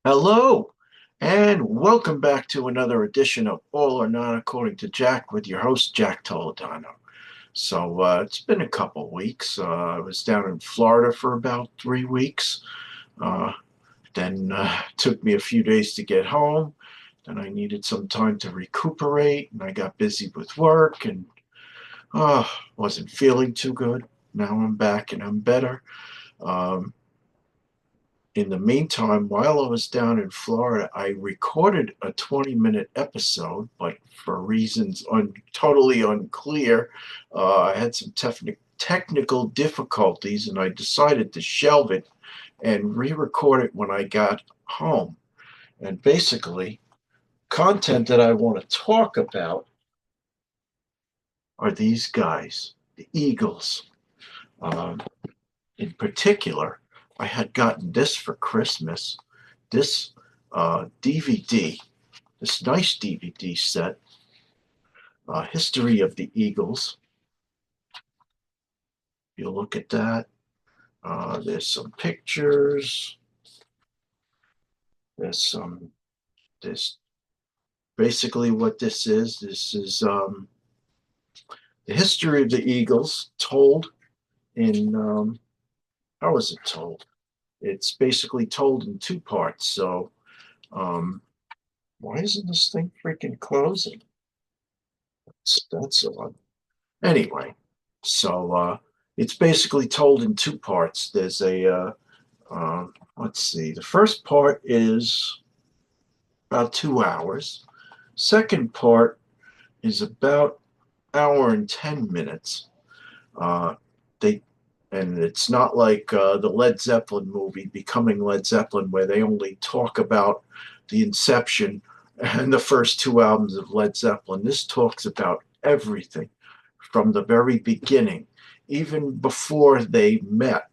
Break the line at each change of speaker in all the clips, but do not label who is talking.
Hello, and welcome back to another edition of All or Not According to Jack with your host, Jack Toledano. It's been a couple weeks. I was down in Florida for about 3 weeks. Uh, then it took me a few days to get home. Then I needed some time to recuperate, and I got busy with work and wasn't feeling too good. Now I'm back and I'm better. Um, in the meantime, while I was down in Florida, I recorded a 20-minute episode, but for reasons totally unclear, I had some technical difficulties and I decided to shelve it and re record it when I got home. And basically, content that I want to talk about are these guys, the Eagles. Um, in particular, I had gotten this for Christmas, this DVD, this nice DVD set, History of the Eagles. You look at that. There's some pictures. There's some. This basically what this is. This is the history of the Eagles told in. How is it told? It's basically told in two parts. Um, why isn't this thing freaking closing? That's odd. Anyway, it's basically told in two parts. There's let's see, the first part is about 2 hours. Second part is about hour and 10 minutes. Uh, they and it's not like the Led Zeppelin movie, Becoming Led Zeppelin, where they only talk about the inception and the first two albums of Led Zeppelin. This talks about everything from the very beginning, even before they met.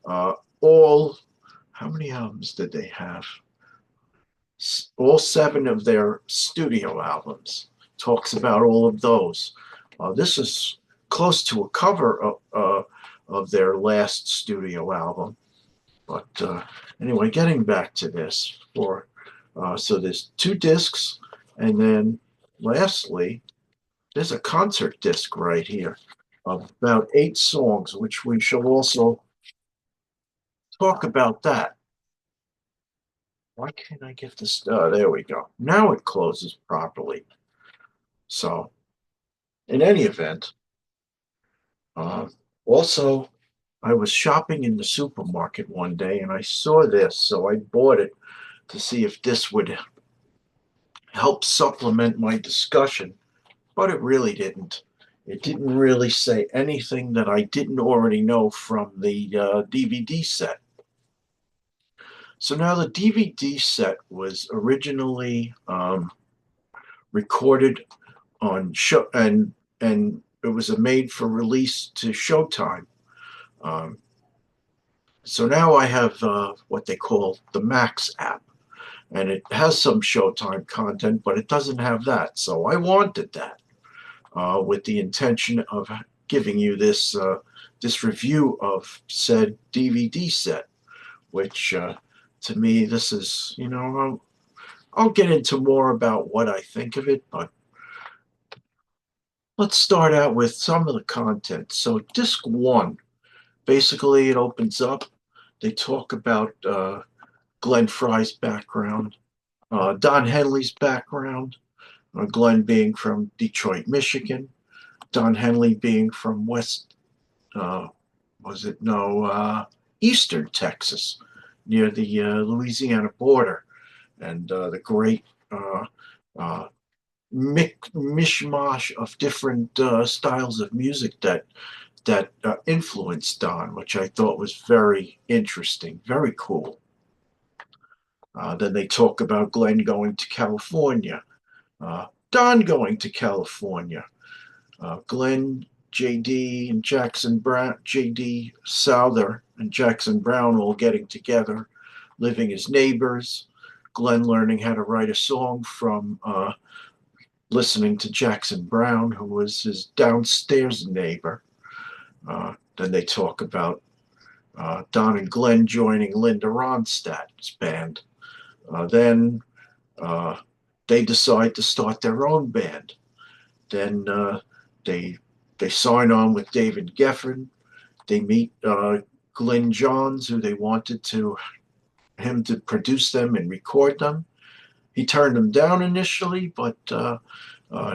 Uh, all, how many albums did they have? All seven of their studio albums. Talks about all of those. This is close to a cover of their last studio album. But anyway, getting back to this, so there's two discs, and then lastly, there's a concert disc right here of about 8 songs, which we shall also talk about that. Why can't I get this? There we go. Now it closes properly. So, in any event, uh, also, I was shopping in the supermarket one day and I saw this, so I bought it to see if this would help supplement my discussion, but it really didn't. It didn't really say anything that I didn't already know from the DVD set. So now the DVD set was originally recorded on show and it was a made for release to Showtime. Um, so now I have what they call the Max app, and it has some Showtime content, but it doesn't have that. So I wanted that with the intention of giving you this review of said DVD set, which to me this is I'll get into more about what I think of it, but let's start out with some of the content. So disc one, basically it opens up. They talk about Glenn Frey's background, Don Henley's background, Glenn being from Detroit, Michigan, Don Henley being from uh, was it no, Eastern Texas, near the Louisiana border, and the great uh, mishmash of different styles of music that influenced Don, which I thought was very interesting, very cool. Then they talk about Glenn going to California, Don going to California, Glenn, JD, and Jackson Brown, JD Souther and Jackson Brown all getting together, living as neighbors. Glenn learning how to write a song from listening to Jackson Brown, who was his downstairs neighbor. Then they talk about Don and Glenn joining Linda Ronstadt's band. Then they decide to start their own band. Then they they sign on with David Geffen. They meet Glenn Johns, who they wanted to him to produce them and record them. He turned them down initially, but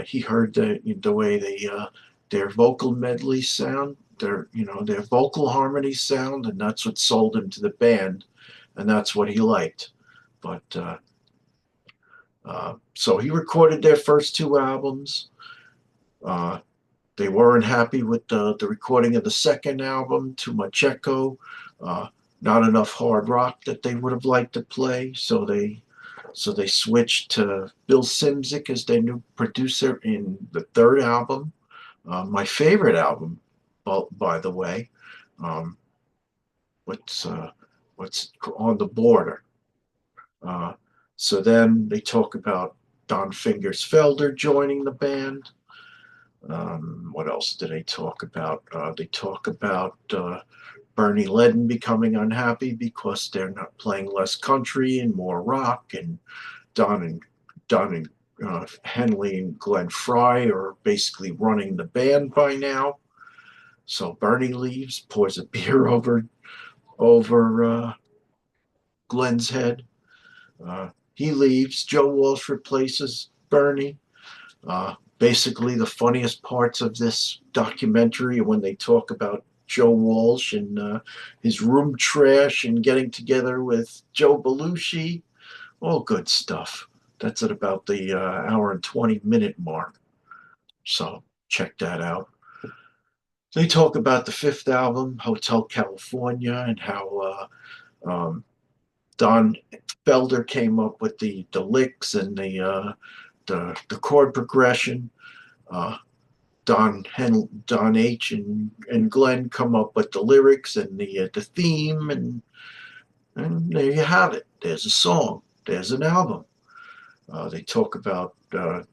he heard the way their vocal medleys sound, their vocal harmonies sound, and that's what sold him to the band, and that's what he liked. But so he recorded their first two albums. Uh, they weren't happy with the recording of the second album, too much echo, uh, not enough hard rock that they would have liked to play. So they switched to Bill Szymczyk as their new producer in the third album. My favorite album, by the way. Um, what's on the border? Uh, so then they talk about Don Fingers Felder joining the band. What else do they talk about? They talk about Bernie Ledden becoming unhappy because they're not playing less country and more rock, and Don and Henley and Glenn Frey are basically running the band by now. So Bernie leaves, pours a beer over Glenn's head. He leaves. Joe Walsh replaces Bernie. Basically, the funniest parts of this documentary are when they talk about Joe Walsh and his room trash and getting together with Joe Belushi. All good stuff. That's at about the hour and 20-minute mark. So check that out. They talk about the fifth album, Hotel California, and how Don Felder came up with the licks and the chord progression. Uh, Don H and Glenn come up with the lyrics and the theme, and there you have it. There's a song. There's an album. They talk about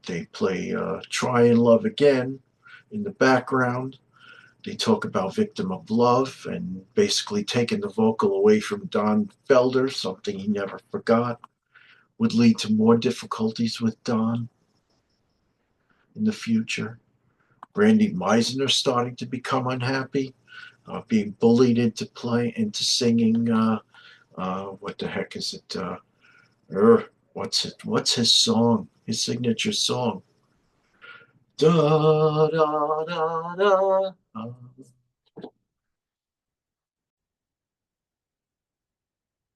they play "Try and Love Again" in the background. They talk about "Victim of Love" and basically taking the vocal away from Don Felder, something he never forgot, would lead to more difficulties with Don in the future. Randy Meisner starting to become unhappy, being bullied into singing. What the heck is it? What's his song? His signature song. Da da da da.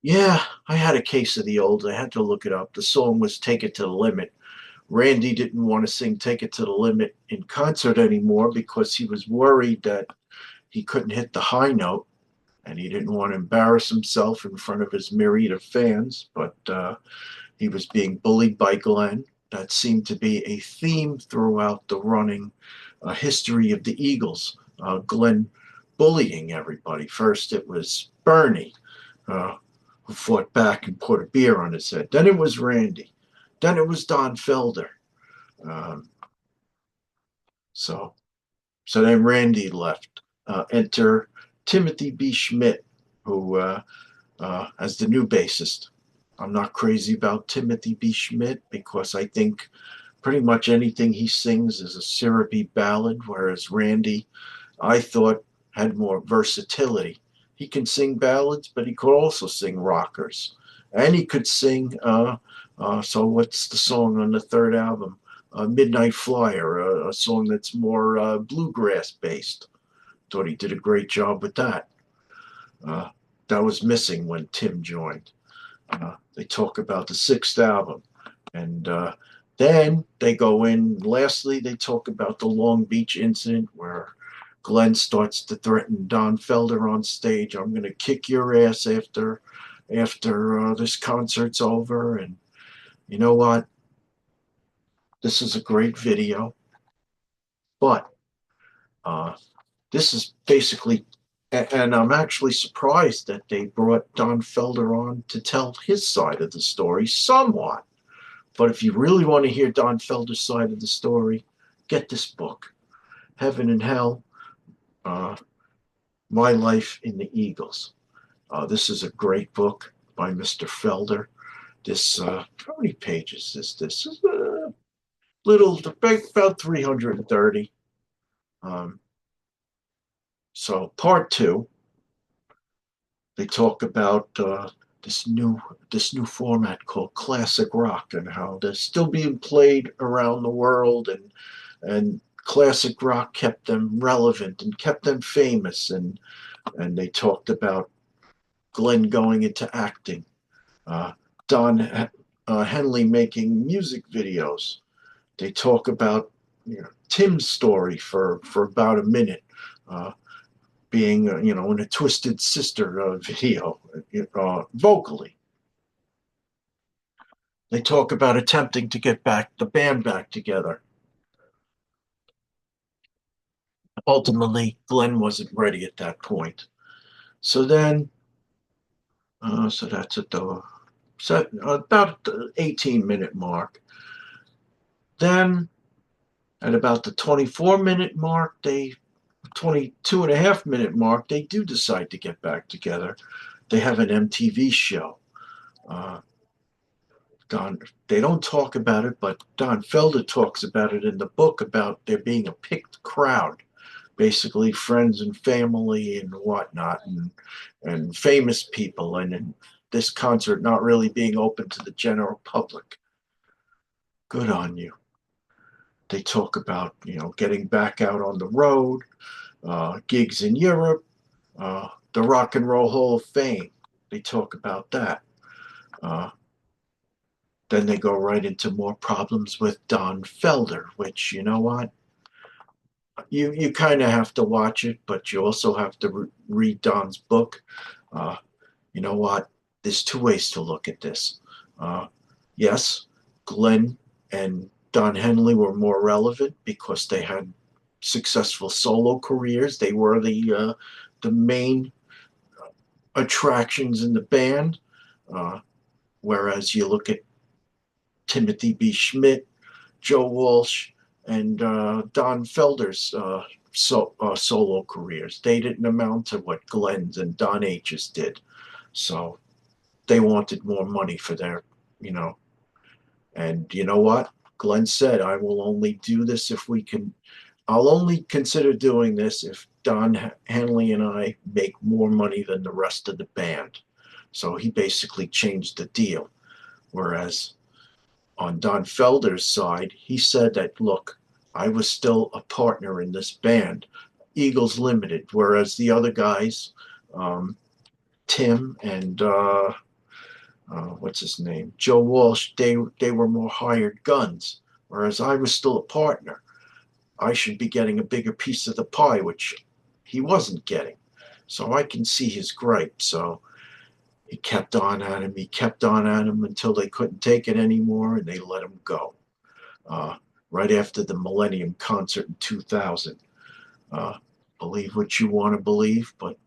Yeah, I had a case of the old. I had to look it up. The song was "Take It to the Limit." Randy didn't want to sing "Take It to the Limit" in concert anymore because he was worried that he couldn't hit the high note, and he didn't want to embarrass himself in front of his myriad of fans. But he was being bullied by Glenn. That seemed to be a theme throughout the running history of the Eagles. Glenn bullying everybody. First, it was Bernie, uh, who fought back and poured a beer on his head. Then it was Randy. Then it was Don Felder. Um, so, so then Randy left. Enter Timothy B. Schmidt, who as the new bassist. I'm not crazy about Timothy B. Schmidt because I think pretty much anything he sings is a syrupy ballad, whereas Randy, I thought, had more versatility. He can sing ballads, but he could also sing rockers. And he could sing, so what's the song on the third album? Midnight Flyer, a song that's more bluegrass based. Thought he did a great job with that. Uh, that was missing when Tim joined. They talk about the sixth album, and then they go in. Lastly, they talk about the Long Beach incident where Glenn starts to threaten Don Felder on stage. I'm going to kick your ass after this concert's over. And you know what? This is a great video, but uh, this is basically, and I'm actually surprised that they brought Don Felder on to tell his side of the story somewhat. But if you really want to hear Don Felder's side of the story, get this book, Heaven and Hell, uh, My Life in the Eagles. This is a great book by Mr. Felder. This how many pages is this? This is a little about 330. Um, so part two, they talk about this new this new format called classic rock and how they're still being played around the world, and classic rock kept them relevant and kept them famous, and they talked about Glenn going into acting, uh, Don Henley making music videos. They talk about Tim's story for about a minute, uh, being in a Twisted Sister video vocally. They talk about attempting to get back the band back together. Ultimately, Glenn wasn't ready at that point. So then, so that's at the set about the 18-minute mark. Then at about the 24-minute mark, 22 and a half minute mark, they do decide to get back together. They have an MTV show. Uh, Don, they don't talk about it, but Don Felder talks about it in the book about there being a picked crowd, basically friends and family and whatnot, and famous people, and this concert not really being open to the general public. Good on you. They talk about getting back out on the road, gigs in Europe, the Rock and Roll Hall of Fame. They talk about that. Uh, then they go right into more problems with Don Felder, which you know what, you kind of have to watch it, but you also have to read Don's book. Uh, you know what? There's two ways to look at this. Uh, yes, Glenn and Don Henley were more relevant because they had successful solo careers. They were the main attractions in the band. Uh, Whereas you look at Timothy B. Schmidt, Joe Walsh, and Don Felder's solo careers, they didn't amount to what Glenn's and Don H's did. So they wanted more money for their, you know, and you know what? Glenn said, I will only do this if we can, I'll only consider doing this if Don Henley and I make more money than the rest of the band. So he basically changed the deal. Whereas on Don Felder's side, he said that, look, I was still a partner in this band, Eagles Limited, whereas the other guys, um, Tim and what's his name, Joe Walsh, they were more hired guns, whereas I was still a partner. I should be getting a bigger piece of the pie, which he wasn't getting. So I can see his gripe. So he kept on at him. He kept on at him until they couldn't take it anymore, and they let him go. Uh, right after the Millennium concert in 2000. Uh, Believe what you want to believe, but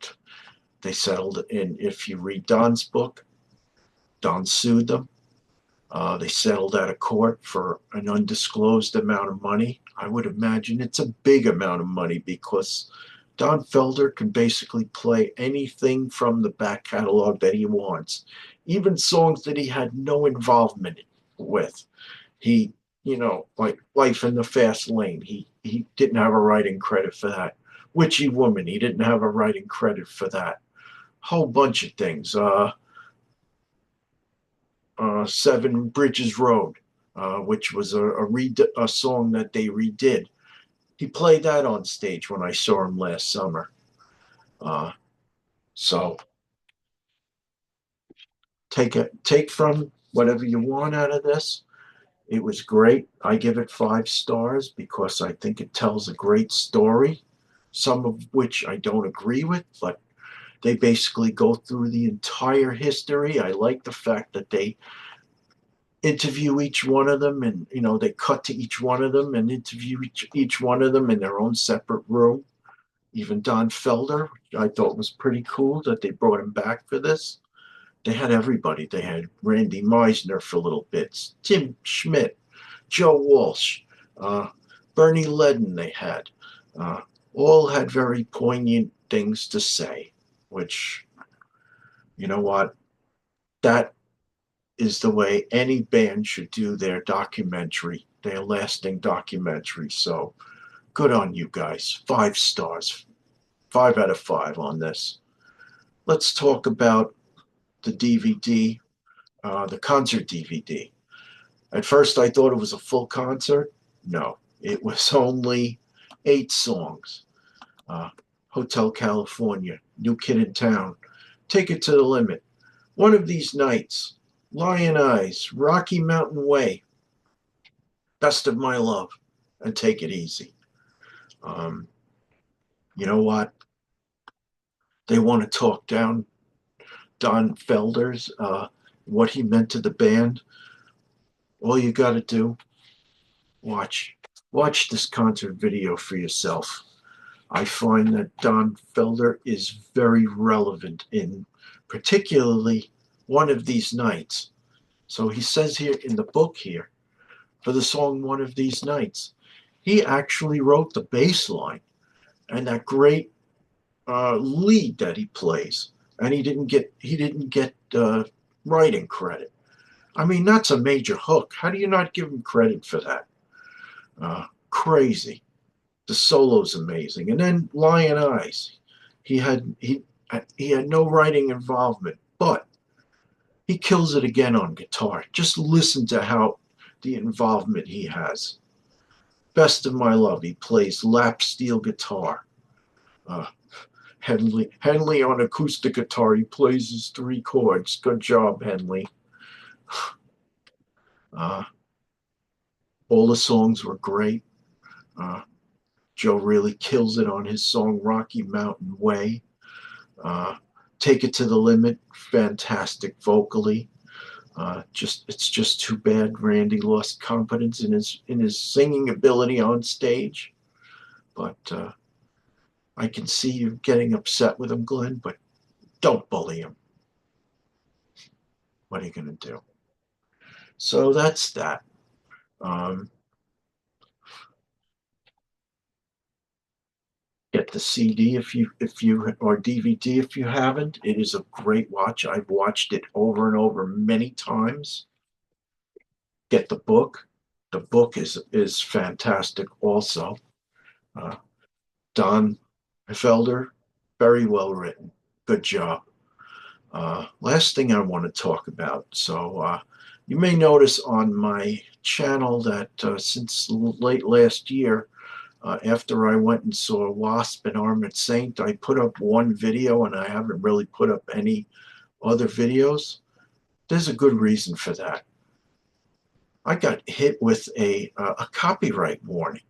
they settled it. And if you read Don's book, Don sued them. They settled out of court for an undisclosed amount of money. I would imagine it's a big amount of money because Don Felder can basically play anything from the back catalog that he wants, even songs that he had no involvement with. He, like Life in the Fast Lane, he didn't have a writing credit for that. Witchy Woman, he didn't have a writing credit for that. Whole bunch of things. Seven Bridges Road, which was a song that they redid. He played that on stage when I saw him last summer. Uh, so take from whatever you want out of this. It was great. I give it 5 stars because I think it tells a great story, some of which I don't agree with, but they basically go through the entire history. I like the fact that they interview each one of them, and they cut to each one of them and interview each one of them in their own separate room. Even Don Felder, I thought was pretty cool that they brought him back for this. They had everybody. They had Randy Meisner for little bits, Tim Schmidt, Joe Walsh, uh, Bernie Ledden. They had all had very poignant things to say, which, you know what, that is the way any band should do their documentary, their lasting documentary. So good on you guys. 5 stars, 5 out of 5 on this. Let's talk about the DVD, the concert DVD. At first, I thought it was a full concert. No, it was only 8 songs. Uh, Hotel California, New Kid in Town, Take It to the Limit, One of These Nights, Lion Eyes, Rocky Mountain Way, Best of My Love, and Take It Easy. Um, you know what? They want to talk down Don Felder's, what he meant to the band. All you got to do, watch. Watch this concert video for yourself. I find that Don Felder is very relevant in particularly One of These Nights. So he says here in the book here, for the song One of These Nights, he actually wrote the bass line and that great lead that he plays, and he didn't get writing credit. I mean, that's a major hook. How do you not give him credit for that? Crazy. The solo's amazing, and then Lion Eyes. He had no writing involvement, but he kills it again on guitar. Just listen to how the involvement he has. Best of My Love. He plays lap steel guitar. Uh, Henley on acoustic guitar. He plays his 3 chords. Good job, Henley. Uh, all the songs were great. Joe really kills it on his song Rocky Mountain Way. Uh, Take It to the Limit, fantastic vocally. It's just too bad Randy lost confidence in his singing ability on stage. But I can see you getting upset with him, Glenn. But don't bully him. What are you gonna do? So that's that. Um, get the CD if you or DVD if you haven't. It is a great watch. I've watched it over and over many times. Get the book. The book is fantastic also. Uh, Don Felder, very well written. Good job. Last thing I want to talk about. So you may notice on my channel that since late last year, after I went and saw Wasp and Armored Saint, I put up one video and I haven't really put up any other videos. There's a good reason for that. I got hit with a copyright warning.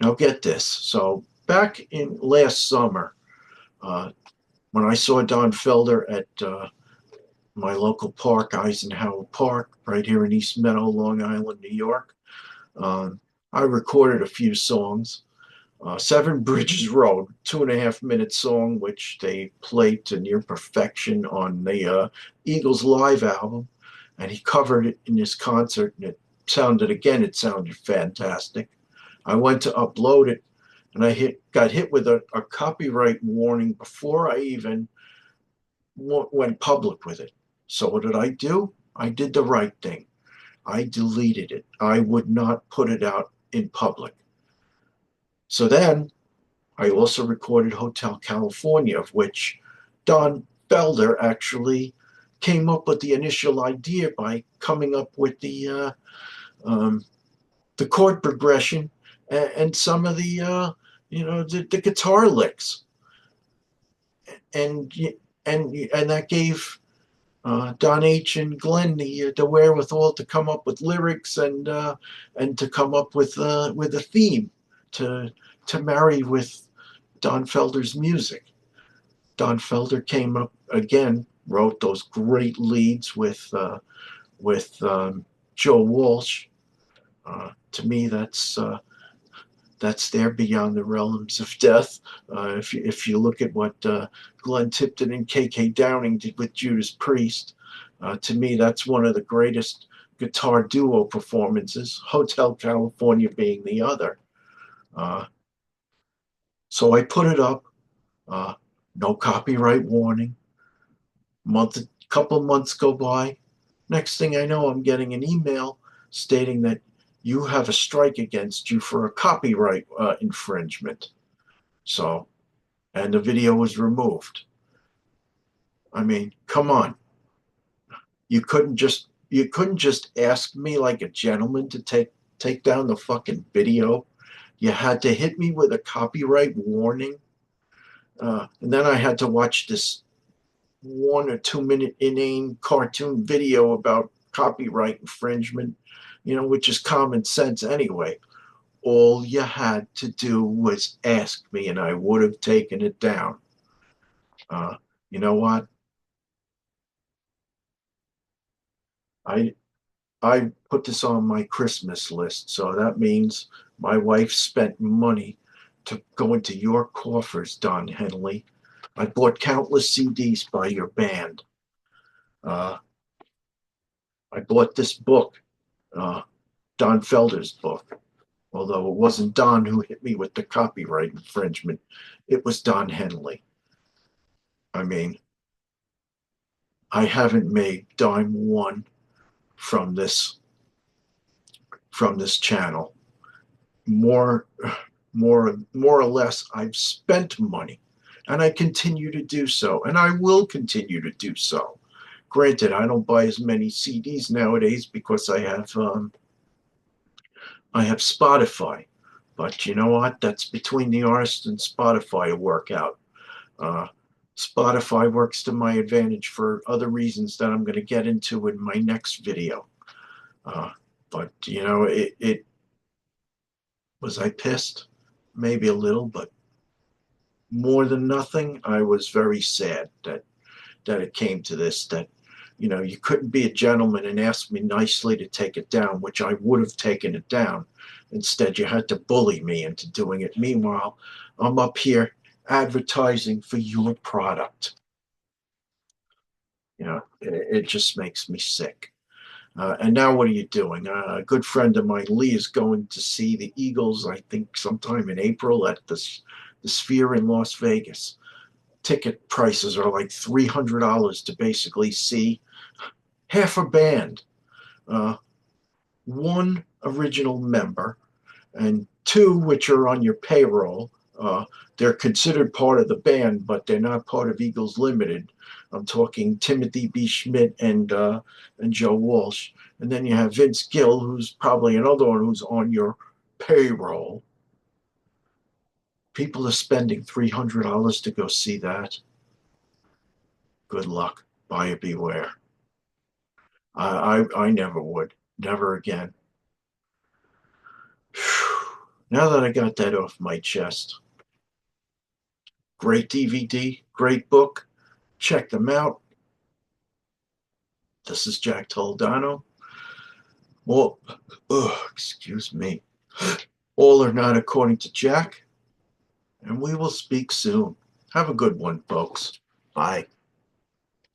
Now get this. So back in last summer, uh, when I saw Don Felder at my local park, Eisenhower Park, right here in East Meadow, Long Island, New York, I recorded a few songs. Seven Bridges Road, 2.5 minute song, which they played to near perfection on the Eagles live album, and he covered it in his concert, and it sounded fantastic. I went to upload it, and I got hit with a copyright warning before I even went public with it. So what did I do? I did the right thing. I deleted it. I would not put it out in public. So then I also recorded Hotel California, of which Don Felder actually came up with the initial idea by coming up with the chord progression and some of the guitar licks, and that gave Don H. and Glenn the wherewithal to come up with lyrics and to come up with a theme to marry with Don Felder's music. Don Felder came up again, wrote those great leads with Joe Walsh. To me, that's there beyond the realms of death. If you look at what Glenn Tipton and K.K. Downing did with Judas Priest, to me that's one of the greatest guitar duo performances. Hotel California being the other. So I put it up. No copyright warning. Couple months go by. Next thing I know, I'm getting an email stating that you have a strike against you for a copyright infringement. So, and the video was removed. I mean, come on. You couldn't just ask me like a gentleman to take down the fucking video. You had to hit me with a copyright warning. And then I had to watch this 1 or 2 minute inane cartoon video about copyright infringement, which is common sense anyway. All you had to do was ask me, and I would have taken it down. Uh, you know what? I I put this on my Christmas list, so that means my wife spent money to go into your coffers, Don Henley. I bought countless CDs by your band. Uh, I bought this book, uh, Don Felder's book, although it wasn't Don who hit me with the copyright infringement. It was Don Henley. I mean, I haven't made dime one from this channel. More more or less, I've spent money, and I continue to do so, and I will continue to do so. Granted, I don't buy as many CDs nowadays because I have Spotify, but you know what? That's between the artist and Spotify to work out. Uh, Spotify works to my advantage for other reasons that I'm going to get into in my next video. Uh, but it was I pissed? Maybe a little, but more than nothing, I was very sad that it came to this. That you couldn't be a gentleman and ask me nicely to take it down, which I would have taken it down. Instead, you had to bully me into doing it. Meanwhile, I'm up here advertising for your product. It just makes me sick. And now what are you doing? A good friend of mine, Lee, is going to see the Eagles, I think, sometime in April at the Sphere in Las Vegas. Ticket prices are like $300 to basically see half a band. Uh, one original member and two which are on your payroll. They're considered part of the band, but they're not part of Eagles Limited. I'm talking Timothy B. Schmidt and Joe Walsh. And then you have Vince Gill, who's probably another one who's on your payroll. People are spending $300 to go see that. Good luck. Buyer beware. I never would. Never again. Now that I got that off my chest, great DVD, great book. Check them out. This is Jack Toledano. Well, excuse me. All are not according to Jack, and we will speak soon. Have a good one, folks. Bye.